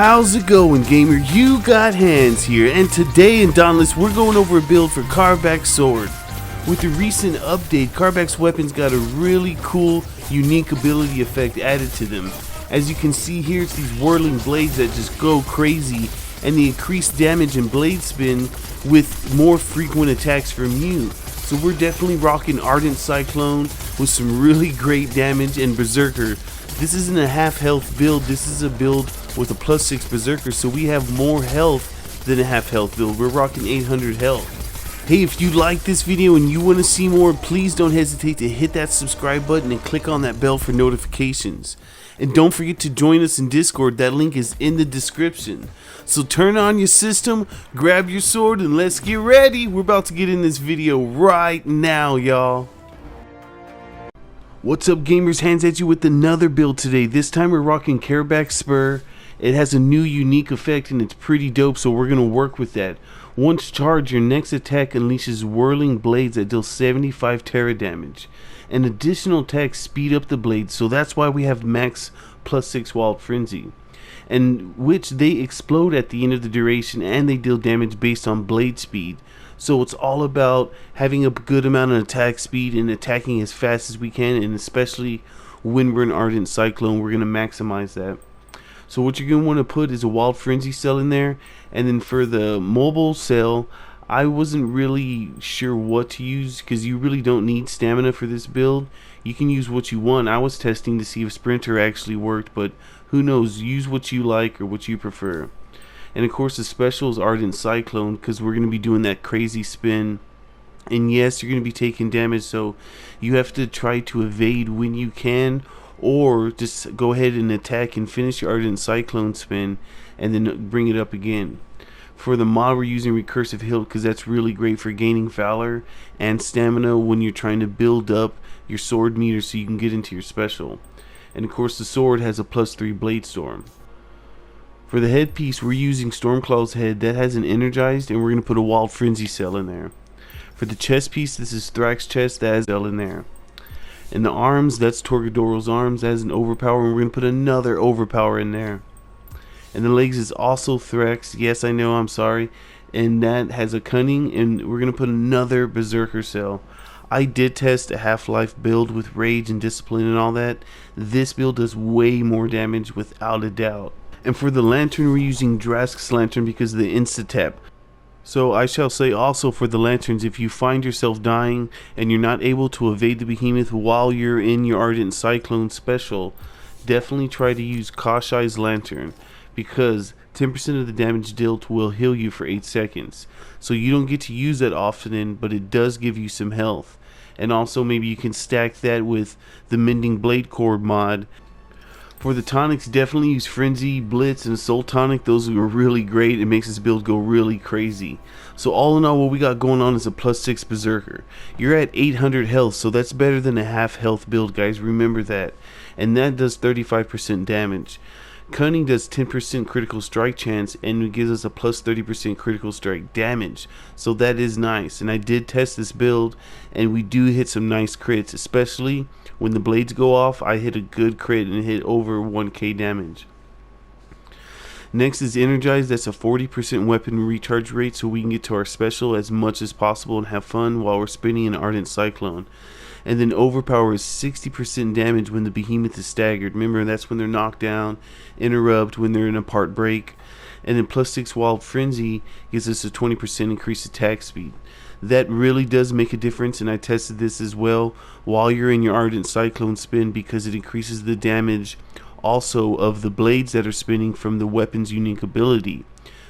How's it going, gamer? You got hands here, and today in Dauntless we're going over a build for Kharabaks sword. With the recent update, Kharabaks weapons got a really cool, unique ability effect added to them. As you can see here, it's these whirling blades that just go crazy, and the increased damage and blade spin with more frequent attacks from you. So we're definitely rocking Ardent Cyclone with some really great damage and Berserker. This isn't a half health build, this is a build with a +6 Berserker, so we have more health than a half health build. We're rocking 800 health. Hey, if you like this video and you want to see more, please don't hesitate to hit that subscribe button and click on that bell for notifications. And don't forget to join us in Discord, that link is in the description. So turn on your system, grab your sword, and let's get ready. We're about to get in this video right now, y'all. What's up, gamers? Hands at you with another build today. This time we're rocking Kharabaks Spur. It has a new unique effect and it's pretty dope, so we're gonna work with that. Once charged, your next attack unleashes whirling blades that deal 75 terra damage. And additional attacks speed up the blades, so that's why we have max +6 Wild Frenzy, and which they explode at the end of the duration and they deal damage based on blade speed. So it's all about having a good amount of attack speed and attacking as fast as we can, and especially when we're in Ardent Cyclone, we're gonna maximize that. So what you're going to want to put is a Wild Frenzy cell in there, and then for the mobile cell, I wasn't really sure what to use because you really don't need stamina for this build. You can use what you want. I was testing to see if Sprinter actually worked, but who knows, use what you like or what you prefer. And of course the special is Ardent Cyclone because we're going to be doing that crazy spin. And yes, you're going to be taking damage, so you have to try to evade when you can, or just go ahead and attack and finish your Ardent Cyclone spin and then bring it up again. For the mod, we're using Recursive Hilt because that's really great for gaining valor and stamina when you're trying to build up your sword meter so you can get into your special. And of course the sword has a +3 Blade Storm. For the headpiece, we're using Stormclaw's head that has an energized, and we're going to put a Wild Frenzy cell in there. For the chest piece, this is Thrax's chest that has a cell in there. And the arms, that's Torgadoral's arms, that has an overpower, and we're going to put another overpower in there. And the legs is also Thrax, yes I know, I'm sorry, and that has a cunning, and we're going to put another Berserker cell. I did test a Half-Life build with Rage and Discipline and all that. This build does way more damage without a doubt. And for the lantern, we're using Drask's lantern because of the insta-tap. So I shall say also for the lanterns, if you find yourself dying and you're not able to evade the behemoth while you're in your Ardent Cyclone special, definitely try to use Koshais lantern because 10% of the damage dealt will heal you for 8 seconds. So you don't get to use that often, but it does give you some health. And also maybe you can stack that with the Mending Blade Cord mod. For the tonics, definitely use Frenzy, Blitz, and Soul Tonic. Those are really great. It makes this build go really crazy. So all in all, what we got going on is a +6 Berserker. You're at 800 health, so that's better than a half health build, guys. Remember that. And that does 35% damage. Cunning does 10% critical strike chance, and it gives us a +30% critical strike damage. So that is nice. And I did test this build, and we do hit some nice crits, especially when the blades go off. I hit a good crit and hit over 1k damage. Next is Energized. That's a 40% weapon recharge rate, so we can get to our special as much as possible and have fun while we're spinning an Ardent Cyclone. And then Overpower is 60% damage when the behemoth is staggered. Remember, that's when they're knocked down. Interrupt when they're in a part break. And then +6 Wild Frenzy gives us a 20% increased attack speed. That really does make a difference, and I tested this as well while you're in your Ardent Cyclone spin because it increases the damage also of the blades that are spinning from the weapon's unique ability.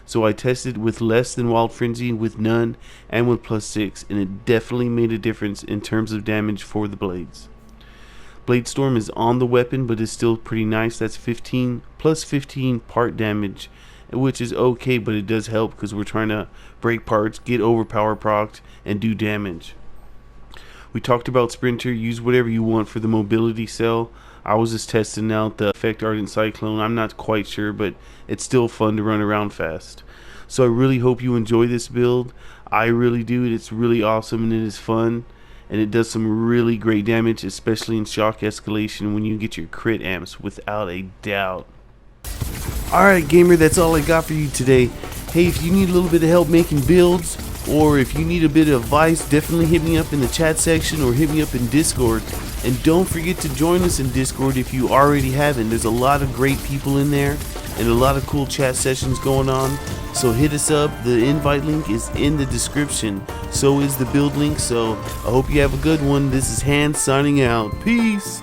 So I tested with less than Wild Frenzy, with none, and with +6, and it definitely made a difference in terms of damage for the blades. Blade Storm is on the weapon, but is still pretty nice. That's 15 plus 15 part damage, which is okay, but it does help because we're trying to break parts, get overpower procced, and do damage. We talked about Sprinter. Use whatever you want for the mobility cell. I was just testing out the effect Ardent Cyclone. I'm not quite sure, but it's still fun to run around fast. So I really hope you enjoy this build. I really do. It's really awesome and it is fun. And it does some really great damage, especially in shock escalation when you get your crit amps, without a doubt. Alright gamer, that's all I got for you today. Hey, if you need a little bit of help making builds, or if you need a bit of advice, definitely hit me up in the chat section or hit me up in Discord. And don't forget to join us in Discord if you already haven't. There's a lot of great people in there and a lot of cool chat sessions going on. So hit us up. The invite link is in the description. So is the build link. So I hope you have a good one. This is Hans signing out. Peace.